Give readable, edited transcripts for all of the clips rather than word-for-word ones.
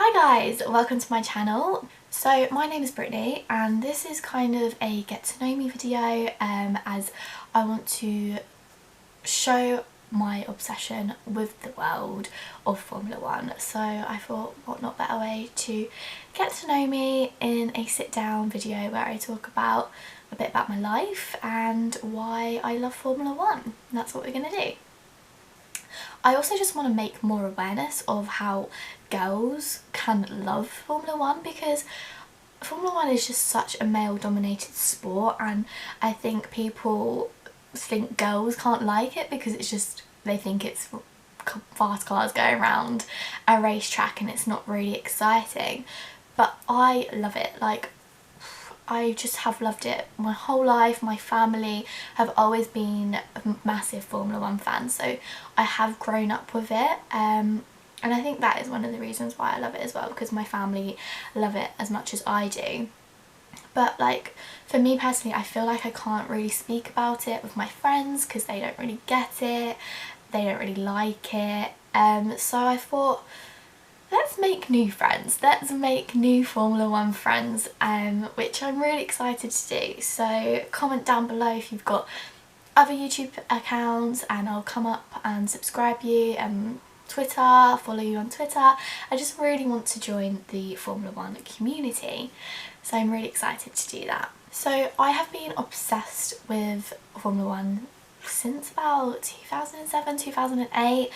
Hi guys, welcome to my channel. So my name is Brittany and this is kind of a get to know me video as I want to show my obsession with the world of Formula One. So I thought what not better way to get to know me in a sit down video where I talk about a bit about my life and why I love Formula One. And that's what we're going to do. I also just want to make more awareness of how girls can love Formula One, because Formula One is just such a male dominated sport, and I think people think girls can't like it because it's just, they think it's fast cars going around a racetrack and it's not really exciting. But I love it. Like, I just have loved it my whole life. My family have always been massive Formula One fans, so I have grown up with it, and I think that is one of the reasons why I love it as well, because my family love it as much as I do. But like, for me personally, I feel like I can't really speak about it with my friends because they don't really get it, they don't really like it, so I thought, let's make new friends, let's make new Formula One friends, which I'm really excited to do. So comment down below if you've got other YouTube accounts and I'll come up and subscribe you, Twitter, follow you on Twitter. I just really want to join the Formula One community, so I'm really excited to do that. So I have been obsessed with Formula One since about 2007, 2008,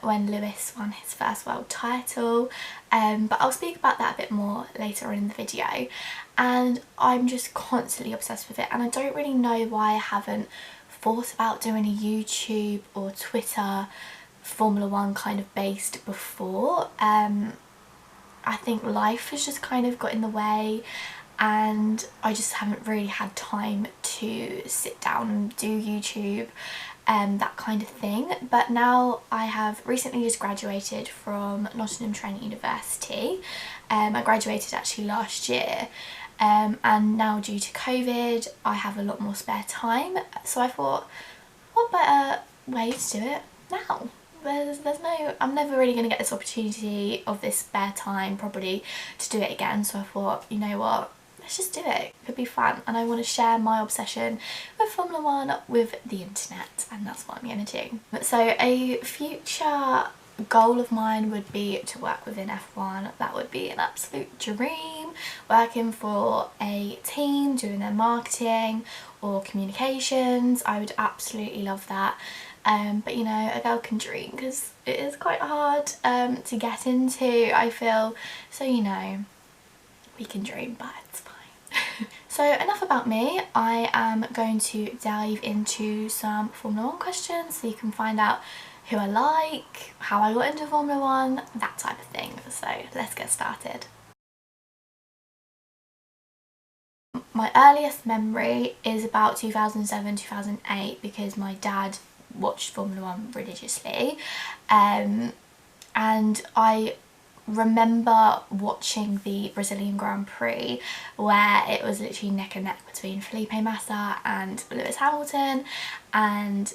when Lewis won his first world title, but I'll speak about that a bit more later on in the video. And I'm just constantly obsessed with it, and I don't really know why I haven't thought about doing a YouTube or Twitter Formula One kind of based before. I think life has just kind of got in the way and I just haven't really had time to sit down and do YouTube and that kind of thing. But now I have recently just graduated from Nottingham Trent University. I graduated actually last year, and now due to COVID I have a lot more spare time, so I thought, what better way to do it now? There's no, I'm never really going to get this opportunity of this spare time probably to do it again, so I thought, you know what, let's just do it. It could be fun, and I want to share my obsession with Formula One with the internet, and that's what I'm going to do. So a future goal of mine would be to work within F1. That would be an absolute dream, working for a team doing their marketing or communications. I would absolutely love that. But you know, a girl can dream because it is quite hard to get into, I feel, so you know, we can dream, but it's fine. So enough about me. I am going to dive into some Formula One questions so you can find out who I like, how I got into Formula One, that type of thing. So let's get started. My earliest memory is about 2007, 2008 because my dad watched Formula One religiously, and I remember watching the Brazilian Grand Prix where it was literally neck and neck between Felipe Massa and Lewis Hamilton, and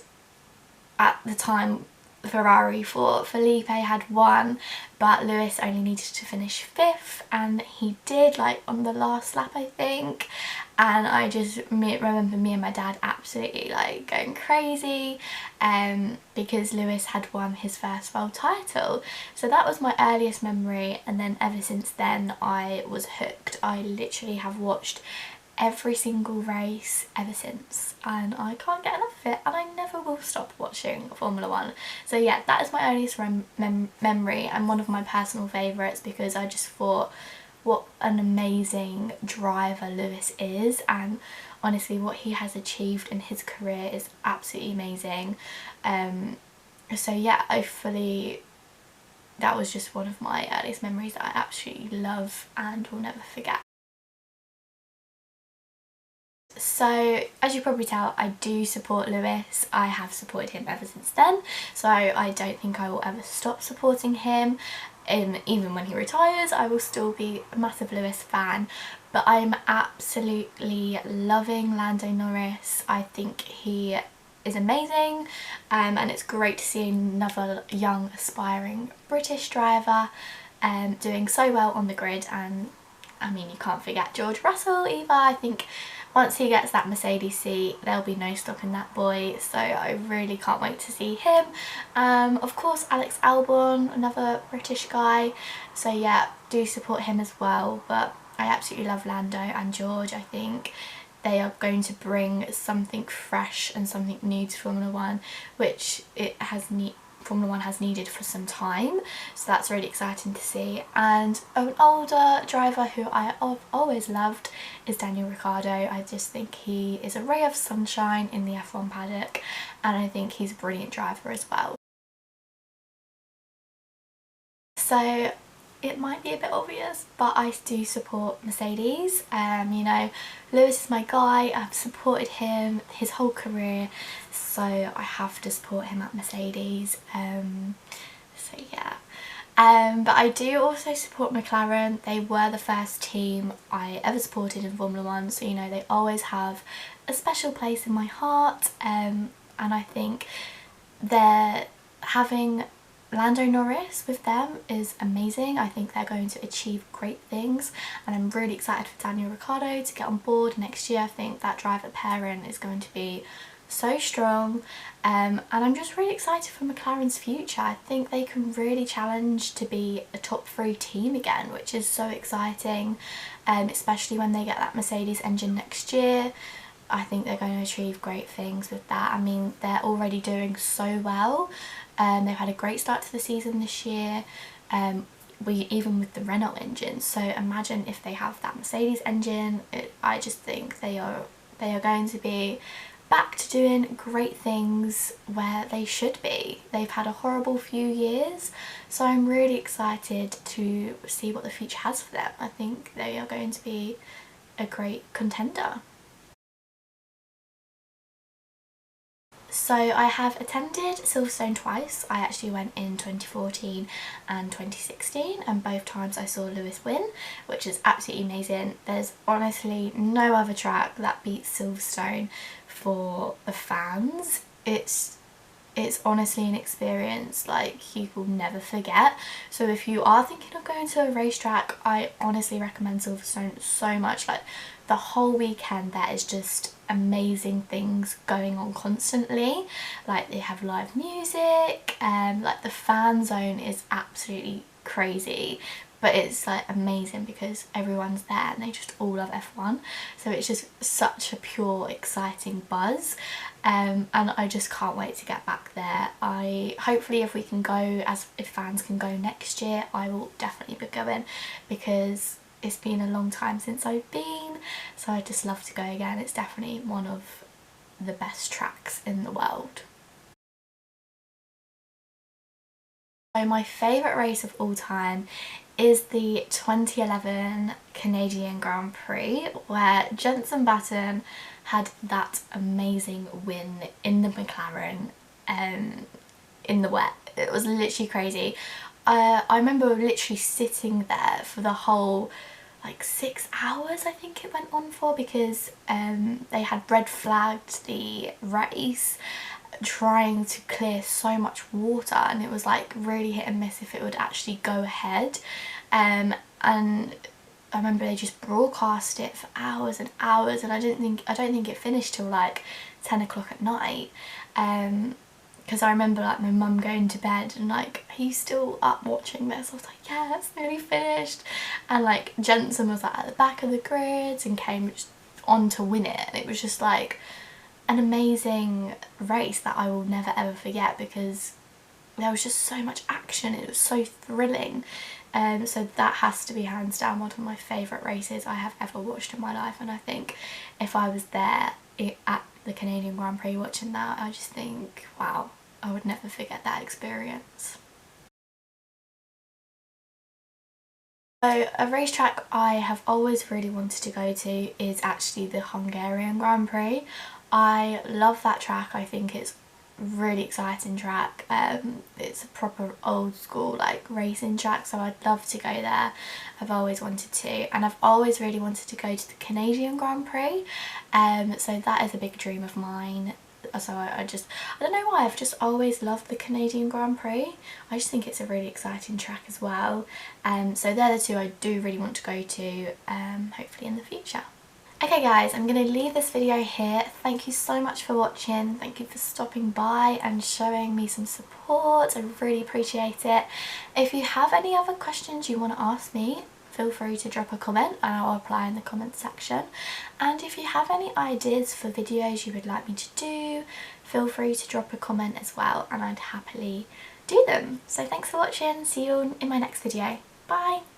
at the time Ferrari for Felipe had won, but Lewis only needed to finish 5th, and he did, like on the last lap I think, and I just remember me and my dad absolutely like going crazy because Lewis had won his first world title. So that was my earliest memory, and then ever since then I was hooked. I literally have watched every single race ever since, and I can't get enough of it, and I never will stop watching Formula One. So yeah, that is my earliest memory and one of my personal favourites, because I just thought what an amazing driver Lewis is, and honestly what he has achieved in his career is absolutely amazing. So yeah, that was just one of my earliest memories that I absolutely love and will never forget. So as you probably tell, I do support Lewis. I have supported him ever since then, so I don't think I will ever stop supporting him. Even when he retires, I will still be a massive Lewis fan, but I'm absolutely loving Lando Norris. I think he is amazing, and it's great to see another young aspiring British driver doing so well on the grid. And I mean, you can't forget George Russell either. I think once he gets that Mercedes seat, there'll be no stopping that boy, so I really can't wait to see him. Of course, Alex Albon, another British guy, so yeah, do support him as well. But I absolutely love Lando and George. I think they are going to bring something fresh and something new to Formula One, which Formula One has needed for some time, so that's really exciting to see. And an older driver who I have always loved is Daniel Ricciardo. I just think he is a ray of sunshine in the F1 paddock, and I think he's a brilliant driver as well. So it might be a bit obvious, but I do support Mercedes. You know, Lewis is my guy. I've supported him his whole career, so I have to support him at Mercedes. So yeah. But I do also support McLaren. They were the first team I ever supported in Formula One, so you know, they always have a special place in my heart. And I think they're having Lando Norris with them is amazing. I think they're going to achieve great things, and I'm really excited for Daniel Ricciardo to get on board next year. I think that driver pairing is going to be so strong, and I'm just really excited for McLaren's future. I think they can really challenge to be a top 3 team again, which is so exciting, especially when they get that Mercedes engine next year. I think they're going to achieve great things with that. I mean, they're already doing so well. They've had a great start to the season this year, even with the Renault engine. So imagine if they have that Mercedes engine. I just think they are going to be back to doing great things where they should be. They've had a horrible few years, so I'm really excited to see what the future has for them. I think they are going to be a great contender. So I have attended Silverstone twice. I actually went in 2014 and 2016, and both times I saw Lewis win, which is absolutely amazing. There's honestly no other track that beats Silverstone for the fans. It's honestly an experience like you will never forget. So if you are thinking of going to a racetrack, I honestly recommend Silverstone so much. Like, the whole weekend there is just amazing things going on constantly. Like, they have live music, and like the fan zone is absolutely crazy, but it's like amazing because everyone's there and they just all love F1, so it's just such a pure exciting buzz. And I just can't wait to get back there. Hopefully if we can go, if fans can go next year, I will definitely be going, because it's been a long time since I've been, so I just love to go again. It's definitely one of the best tracks in the world. So my favourite race of all time is the 2011 Canadian Grand Prix, where Jenson Button had that amazing win in the McLaren in the wet. It was literally crazy. I remember literally sitting there for the whole like 6 hours I think it went on for, because they had red flagged the race, trying to clear so much water, and it was like really hit and miss if it would actually go ahead. And I remember they just broadcast it for hours and hours, and I don't think it finished till like 10 o'clock at night. Because I remember like my mum going to bed and like, are you still up watching this? I was like, yeah, it's nearly finished. And like Jenson was like at the back of the grids and came on to win it, and it was just like an amazing race that I will never ever forget, because there was just so much action. It was so thrilling. So that has to be hands down one of my favourite races I have ever watched in my life, and I think if I was there at the Canadian Grand Prix watching that, I just think, wow, I would never forget that experience. So a racetrack I have always really wanted to go to is actually the Hungarian Grand Prix. I love that track. I think it's really exciting track. It's a proper old school like racing track, so I'd love to go there. I've always wanted to, and I've always really wanted to go to the Canadian Grand Prix, so that is a big dream of mine. so I don't know why, I've just always loved the Canadian Grand Prix. I just think it's a really exciting track as well. So they're the two I do really want to go to, hopefully in the future. Okay guys, I'm going to leave this video here. Thank you so much for watching. Thank you for stopping by and showing me some support. I really appreciate it. If you have any other questions you want to ask me, feel free to drop a comment and I'll reply in the comment section. And if you have any ideas for videos you would like me to do, feel free to drop a comment as well and I'd happily do them. So thanks for watching. See you in my next video. Bye!